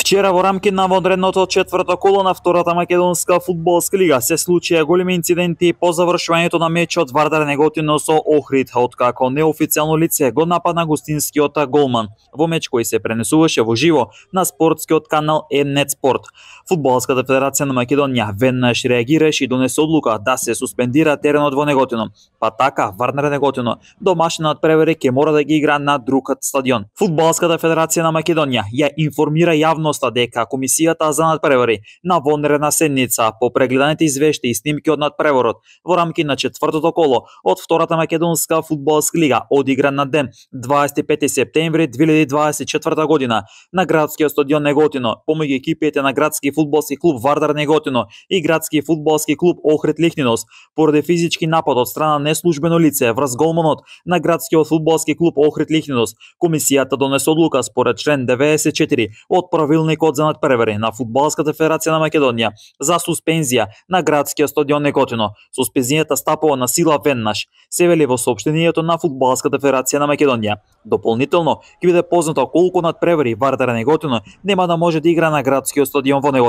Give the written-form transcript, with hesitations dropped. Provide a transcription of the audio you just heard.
Вчера во рамки на водредното четврто коло на втората македонска фудбалска лига се случија големи инциденти по завршувањето на мечот Вардар Неготино со Охрид, откако неофицијално лице го нападна гостинскиот голман во меч кој се пренесуваше во живо на спортскиот канал М-нет Спорт. Фудбалската федерација на Македонија веднаш реагираше и донесе одлука да се суспендира теренот во Неготино. Па така Вардар Неготино домашен надпревари ќе мора да ги игра на друг стадион. Фудбалската федерација на Македонија ја информира јавноста дека комисијата за надпревари на вонредна седница по прегледаните извештаи и снимки од надпреварот во рамки на четвртото коло од втората македонска фудбалска лига одигран на ден 25 септември 2024 година на градскиот стадион Неготино помеѓу екипите на градски фудбалски клуб Вардар Неготино и градски фудбалски клуб Охрид Лихнинос поради физички напад од страна неслужбено лице врз голманот на градскиот фудбалски клуб Охрид Лихнинос, комисијата донесе одлука според член 94 од правилникот за надпревари на Фудбалската федерација на Македонија за суспензија на градскиот стадион Неготино. Суспензијата стапува на сила веднаш, се вели во соопштението на Фудбалската федерација на Македонија. Дополнително ќе биде познато колку надпревари Вардар Неготино нема да може да игра на градскиот стадион во Неготино.